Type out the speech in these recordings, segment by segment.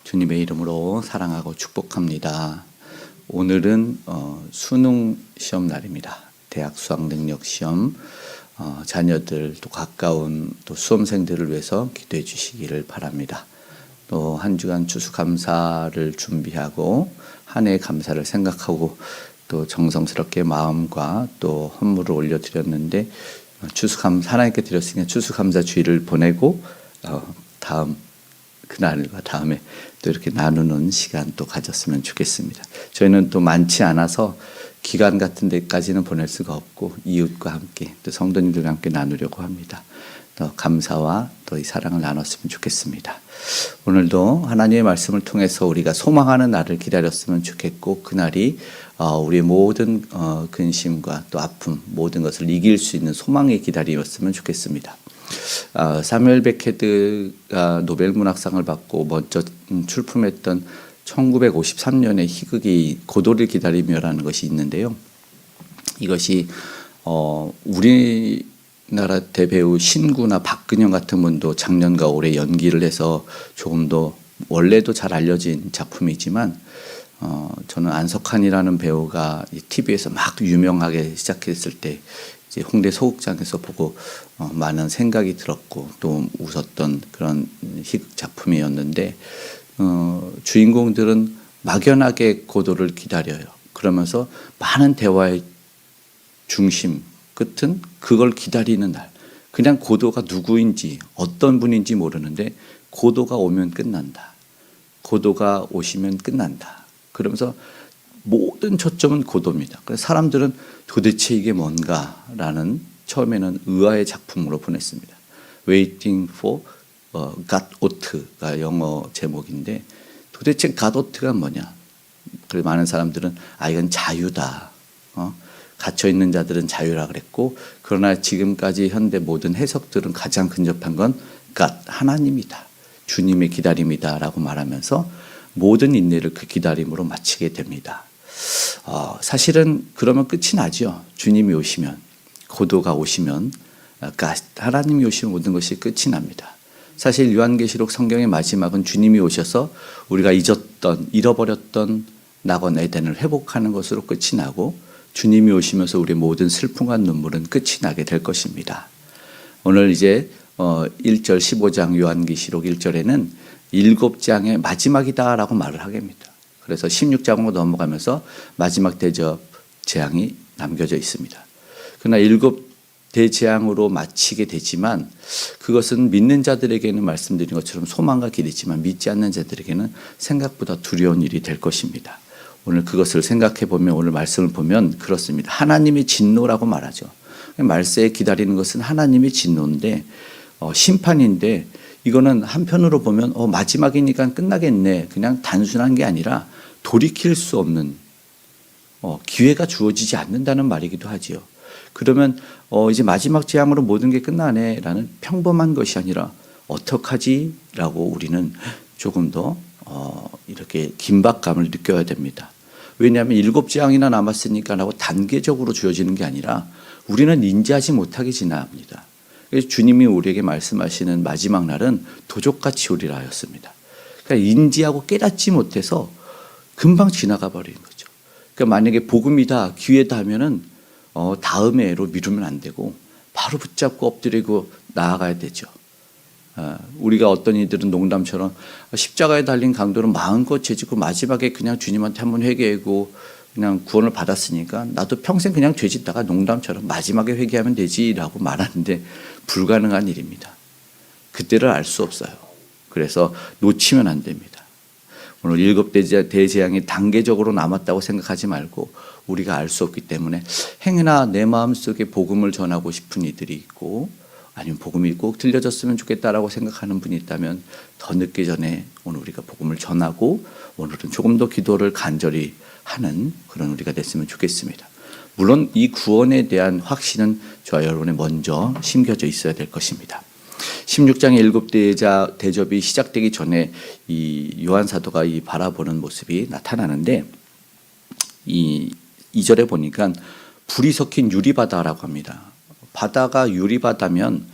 주님의 이름으로 사랑하고 축복합니다. 오늘은 수능 시험 날입니다. 대학 수학 능력 시험. 자녀들 또 가까운 또 수험생들을 위해서 기도해 주시기를 바랍니다. 또 한 주간 추수감사를 준비하고 한 해의 감사를 생각하고 또 정성스럽게 마음과 또 헌물을 올려드렸는데 하나님께 드렸으니까 추수감사 주일을 보내고 다음 그날과 다음에 또 이렇게 나누는 시간 또 가졌으면 좋겠습니다. 저희는 또 많지 않아서 기간 같은 데까지는 보낼 수가 없고 이웃과 함께 또 성도님들과 함께 나누려고 합니다. 또 감사와 또 이 사랑을 나눴으면 좋겠습니다. 오늘도 하나님의 말씀을 통해서 우리가 소망하는 날을 기다렸으면 좋겠고 그날이 우리의 모든 근심과 또 아픔 모든 것을 이길 수 있는 소망의 기다리였으면 좋겠습니다. 사뮤엘 베케드가 노벨문학상을 받고 먼저 출품했던 1953년의 희극이 고도를 기다리며라는 것이 있는데요. 이것이 우리나라 대배우 신구나 박근영 같은 분도 작년과 올해 연기를 해서 조금 더 원래도 잘 알려진 작품이지만 저는 안석환이라는 배우가 TV에서 막 유명하게 시작했을 때 이제 홍대 소극장에서 보고 많은 생각이 들었고 또 웃었던 그런 희극 작품이었는데 주인공들은 막연하게 고도를 기다려요. 그러면서 많은 대화의 중심 끝은 그걸 기다리는 날. 그냥 고도가 누구인지 어떤 분인지 모르는데 고도가 오면 끝난다. 고도가 오시면 끝난다. 그러면서 모든 초점은 고도입니다. 그래서 사람들은 도대체 이게 뭔가라는 처음에는 의아의 작품으로 보냈습니다. Waiting for Godot가 영어 제목인데 도대체 Godot가 뭐냐? 그래서 많은 사람들은 이건 자유다. 갇혀있는 자들은 자유라 그랬고 그러나 지금까지 현대 모든 해석들은 가장 근접한 건 God, 하나님이다. 주님의 기다림이다 라고 말하면서 모든 인내를 그 기다림으로 마치게 됩니다. 사실은 그러면 끝이 나죠. 주님이 오시면 고도가 오시면 하나님이 오시면 모든 것이 끝이 납니다. 사실 요한계시록 성경의 마지막은 주님이 오셔서 우리가 잃어버렸던 낙원 에덴을 회복하는 것으로 끝이 나고 주님이 오시면서 우리의 모든 슬픔과 눈물은 끝이 나게 될 것입니다. 오늘 이제 1절 15장 요한계시록 1절에는 7장의 마지막이다 라고 말을 하게 됩니다. 그래서 16장으로 넘어가면서 마지막 대접 재앙이 남겨져 있습니다. 그러나 7대재앙으로 마치게 되지만 그것은 믿는 자들에게는 말씀드린 것처럼 소망과 길이지만 믿지 않는 자들에게는 생각보다 두려운 일이 될 것입니다. 오늘 그것을 생각해 보면 오늘 말씀을 보면 그렇습니다. 하나님의 진노라고 말하죠. 말세에 기다리는 것은 하나님의 진노인데 심판인데 이거는 한편으로 보면 마지막이니까 끝나겠네. 그냥 단순한 게 아니라 돌이킬 수 없는 기회가 주어지지 않는다는 말이기도 하지요. 그러면 이제 마지막 재앙으로 모든 게 끝나네라는 평범한 것이 아니라 어떡하지? 라고 우리는 조금 더 이렇게 긴박감을 느껴야 됩니다. 왜냐하면 7재앙이나 남았으니까 라고 단계적으로 주어지는 게 아니라 우리는 인지하지 못하게 지나갑니다. 그래서 주님이 우리에게 말씀하시는 마지막 날은 도적같이 오리라 하였습니다. 그러니까 인지하고 깨닫지 못해서 금방 지나가 버리는 거죠. 그러니까 만약에 복음이다, 기회다 하면은 다음에 애로 미루면 안 되고 바로 붙잡고 엎드리고 나아가야 되죠. 우리가 어떤 이들은 농담처럼 십자가에 달린 강도는 마음껏 죄짓고 마지막에 그냥 주님한테 한번 회개하고 그냥 구원을 받았으니까 나도 평생 그냥 죄짓다가 농담처럼 마지막에 회개하면 되지라고 말하는데 불가능한 일입니다. 그때를 알 수 없어요. 그래서 놓치면 안 됩니다. 오늘 7대재앙이 단계적으로 남았다고 생각하지 말고 우리가 알 수 없기 때문에 행여나 내 마음속에 복음을 전하고 싶은 이들이 있고 아니면 복음이 꼭 들려졌으면 좋겠다라고 생각하는 분이 있다면 더 늦기 전에 오늘 우리가 복음을 전하고 오늘은 조금 더 기도를 간절히 하는 그런 우리가 됐으면 좋겠습니다. 물론 이 구원에 대한 확신은 저와 여러분에 먼저 심겨져 있어야 될 것입니다. 16장의 7대 대접이 시작되기 전에 이 요한 사도가 이 바라보는 모습이 나타나는데 이 2절에 보니까 불이 섞인 유리바다라고 합니다. 바다가 유리바다면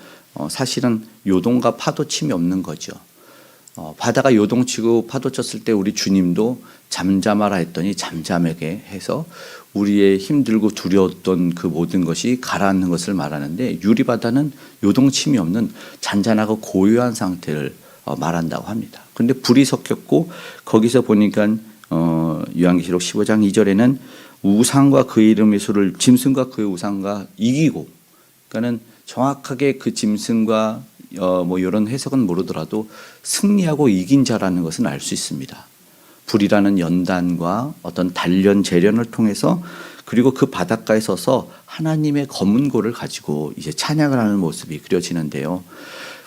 사실은 요동과 파도 침이 없는 거죠. 바다가 요동치고 파도 쳤을 때 우리 주님도 잠잠하라 했더니 잠잠하게 해서 우리의 힘들고 두려웠던 그 모든 것이 가라앉는 것을 말하는데, 유리바다는 요동침이 없는 잔잔하고 고요한 상태를 말한다고 합니다. 그런데 불이 섞였고 거기서 보니까 요한계시록 15장 2절에는 우상과 그의 이름의 수를, 짐승과 그의 우상과 이기고, 그러니까는 정확하게 그 짐승과 뭐 이런 해석은 모르더라도 승리하고 이긴 자라는 것은 알 수 있습니다. 불이라는 연단과 어떤 단련 재련을 통해서, 그리고 그 바닷가에 서서 하나님의 검은 고를 가지고 이제 찬양을 하는 모습이 그려지는데요.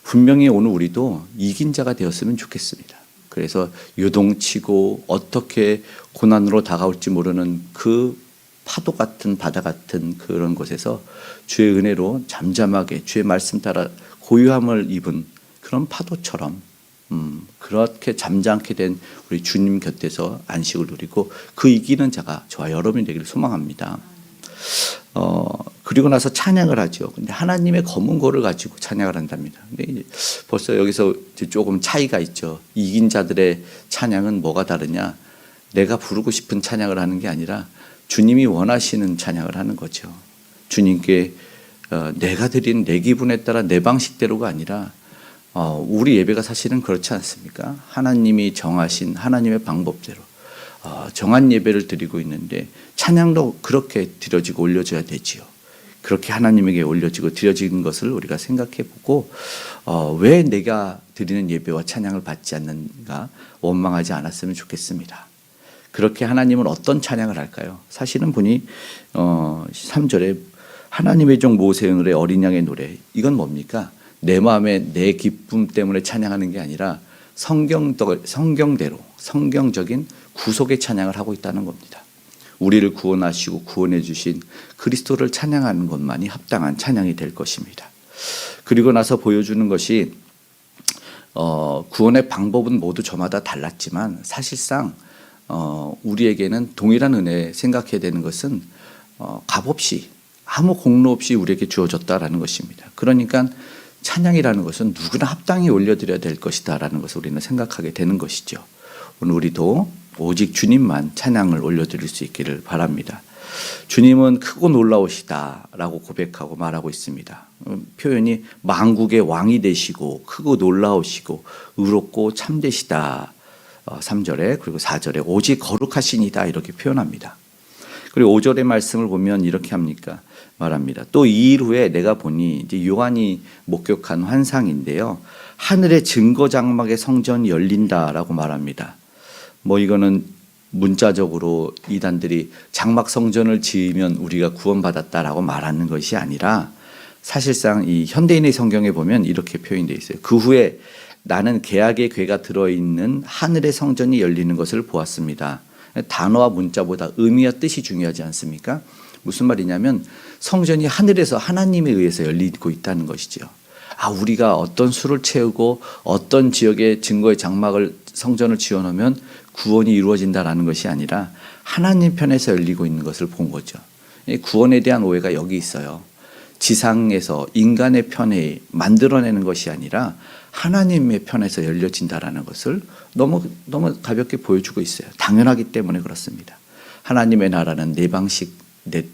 분명히 오늘 우리도 이긴 자가 되었으면 좋겠습니다. 그래서 요동치고 어떻게 고난으로 다가올지 모르는 그 파도 같은 바다 같은 그런 곳에서 주의 은혜로 잠잠하게 주의 말씀 따라 고요함을 입은 그런 파도처럼 그렇게 잠잠케 된 우리 주님 곁에서 안식을 누리고 그 이기는 자가 저와 여러분이 되기를 소망합니다. 그리고 나서 찬양을 하죠. 근데 하나님의 검은 고를 가지고 찬양을 한답니다. 근데 이제 벌써 여기서 이제 조금 차이가 있죠. 이긴 자들의 찬양은 뭐가 다르냐? 내가 부르고 싶은 찬양을 하는 게 아니라 주님이 원하시는 찬양을 하는 거죠. 주님께 내가 드린 내 기분에 따라 내 방식대로가 아니라 우리 예배가 사실은 그렇지 않습니까? 하나님이 정하신 하나님의 방법대로 정한 예배를 드리고 있는데 찬양도 그렇게 드려지고 올려져야 되지요. 그렇게 하나님에게 올려지고 드려지는 것을 우리가 생각해 보고 왜 내가 드리는 예배와 찬양을 받지 않는가 원망하지 않았으면 좋겠습니다. 그렇게 하나님은 어떤 찬양을 할까요? 사실은 보니 3절에 하나님의 종 모세의 어린 양의 노래, 이건 뭡니까? 내 마음에 내 기쁨 때문에 찬양하는 게 아니라 성경대로 성경적인 구속의 찬양을 하고 있다는 겁니다. 우리를 구원하시고 구원해 주신 그리스도를 찬양하는 것만이 합당한 찬양이 될 것입니다. 그리고 나서 보여주는 것이 구원의 방법은 모두 저마다 달랐지만 사실상 우리에게는 동일한 은혜 생각해야 되는 것은 값없이 아무 공로 없이 우리에게 주어졌다라는 것입니다. 그러니까 찬양이라는 것은 누구나 합당히 올려드려야 될 것이다라는 것을 우리는 생각하게 되는 것이죠. 오늘 우리도 오직 주님만 찬양을 올려드릴 수 있기를 바랍니다. 주님은 크고 놀라우시다라고 고백하고 말하고 있습니다. 표현이 만국의 왕이 되시고 크고 놀라우시고 의롭고 참되시다. 3절에 그리고 4절에 오직 거룩하시니다 이렇게 표현합니다. 그리고 5절의 말씀을 보면 이렇게 말합니다. 또 2일 후에 내가 보니, 이제 요한이 목격한 환상인데요. 하늘의 증거 장막의 성전이 열린다라고 말합니다. 뭐 이거는 문자적으로 이단들이 장막 성전을 지으면 우리가 구원받았다라고 말하는 것이 아니라 사실상 이 현대인의 성경에 보면 이렇게 표현되어 있어요. 그 후에 나는 계약의 궤가 들어있는 하늘의 성전이 열리는 것을 보았습니다. 단어와 문자보다 의미와 뜻이 중요하지 않습니까? 무슨 말이냐면 성전이 하늘에서 하나님에 의해서 열리고 있다는 것이죠. 우리가 어떤 수를 채우고 어떤 지역의 증거의 장막을 성전을 지어놓으면 구원이 이루어진다라는 것이 아니라 하나님 편에서 열리고 있는 것을 본 거죠. 구원에 대한 오해가 여기 있어요. 지상에서 인간의 편에 만들어내는 것이 아니라 하나님의 편에서 열려진다라는 것을 너무 가볍게 보여주고 있어요. 당연하기 때문에 그렇습니다. 하나님의 나라는 내 방식, 내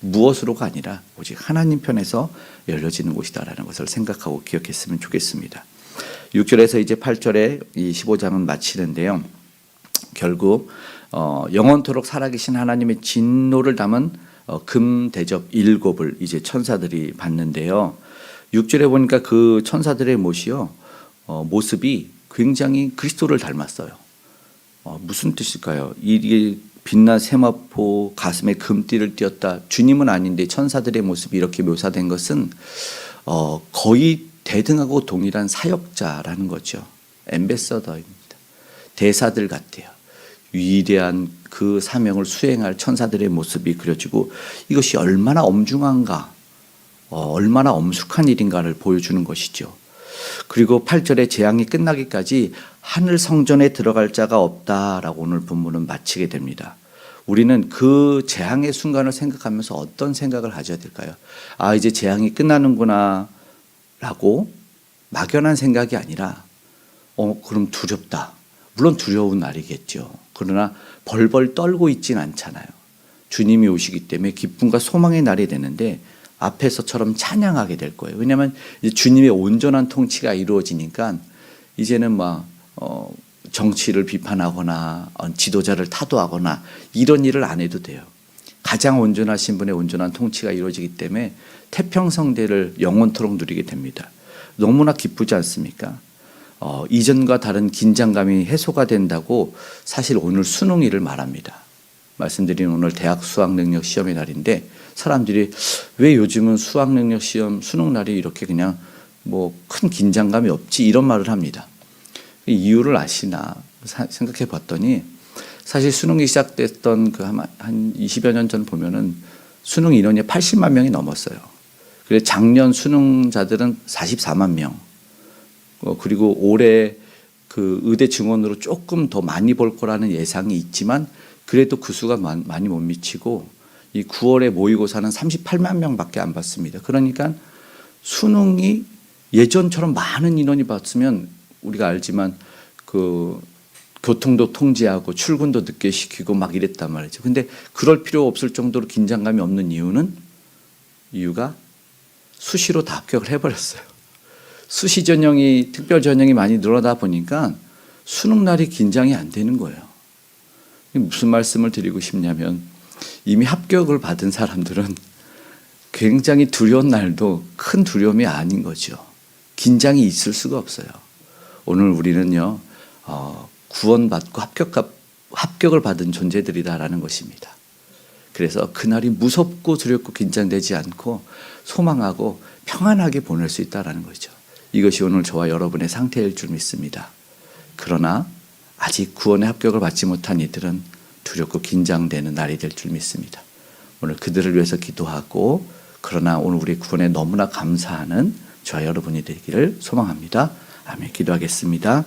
무엇으로가 아니라 오직 하나님 편에서 열려지는 곳이다라는 것을 생각하고 기억했으면 좋겠습니다. 6절에서 이제 8절에 이 15장은 마치는데요. 결국 영원토록 살아계신 하나님의 진노를 담은 금 대접 7을 이제 천사들이 받는데요. 6절에 보니까 그 천사들의 모습이 굉장히 그리스도를 닮았어요. 무슨 뜻일까요? 이게 빛난 세마포 가슴에 금띠를 띄었다. 주님은 아닌데 천사들의 모습이 이렇게 묘사된 것은 거의 대등하고 동일한 사역자라는 거죠. 앰베서더입니다. 대사들 같아요. 위대한 그 사명을 수행할 천사들의 모습이 그려지고 이것이 얼마나 엄중한가, 얼마나 엄숙한 일인가를 보여주는 것이죠. 그리고 8절에 재앙이 끝나기까지 하늘 성전에 들어갈 자가 없다라고 오늘 본문은 마치게 됩니다. 우리는 그 재앙의 순간을 생각하면서 어떤 생각을 가져야 될까요? 이제 재앙이 끝나는구나 라고 막연한 생각이 아니라 그럼 두렵다. 물론 두려운 날이겠죠. 그러나 벌벌 떨고 있진 않잖아요. 주님이 오시기 때문에 기쁨과 소망의 날이 되는데 앞에서처럼 찬양하게 될 거예요. 왜냐하면 이제 주님의 온전한 통치가 이루어지니까 이제는 정치를 비판하거나 지도자를 타도하거나 이런 일을 안 해도 돼요. 가장 온전하신 분의 온전한 통치가 이루어지기 때문에 태평성대를 영원토록 누리게 됩니다. 너무나 기쁘지 않습니까? 이전과 다른 긴장감이 해소가 된다고 사실 오늘 수능일을 말합니다. 말씀드린 오늘 대학 수학능력 시험의 날인데 사람들이 왜 요즘은 수학능력 시험 수능 날이 이렇게 그냥 큰 긴장감이 없지 이런 말을 합니다. 이유를 아시나 생각해 봤더니 사실 수능이 시작됐던 한 20여 년 전 보면은 수능 인원이 80만 명이 넘었어요. 그래서 작년 수능자들은 44만 명. 그리고 올해 그 의대 증원으로 조금 더 많이 볼 거라는 예상이 있지만 그래도 그 수가 많이 못 미치고 이 9월에 모의고사는 38만 명밖에 안 봤습니다. 그러니까 수능이 예전처럼 많은 인원이 봤으면 우리가 알지만 그 교통도 통제하고 출근도 늦게 시키고 막 이랬단 말이죠. 근데 그럴 필요 없을 정도로 긴장감이 없는 이유가 수시로 다 합격을 해버렸어요. 수시 전형이 특별 전형이 많이 늘어나다 보니까 수능 날이 긴장이 안 되는 거예요. 무슨 말씀을 드리고 싶냐면 이미 합격을 받은 사람들은 굉장히 두려운 날도 큰 두려움이 아닌 거죠. 긴장이 있을 수가 없어요. 오늘 우리는요 구원받고 합격을 받은 존재들이다라는 것입니다. 그래서 그날이 무섭고 두렵고 긴장되지 않고 소망하고 평안하게 보낼 수 있다라는 거죠. 이것이 오늘 저와 여러분의 상태일 줄 믿습니다. 그러나 아직 구원의 합격을 받지 못한 이들은 두렵고 긴장되는 날이 될 줄 믿습니다. 오늘 그들을 위해서 기도하고 그러나 오늘 우리 구원에 너무나 감사하는 저와 여러분이 되기를 소망합니다. 아멘. 기도하겠습니다.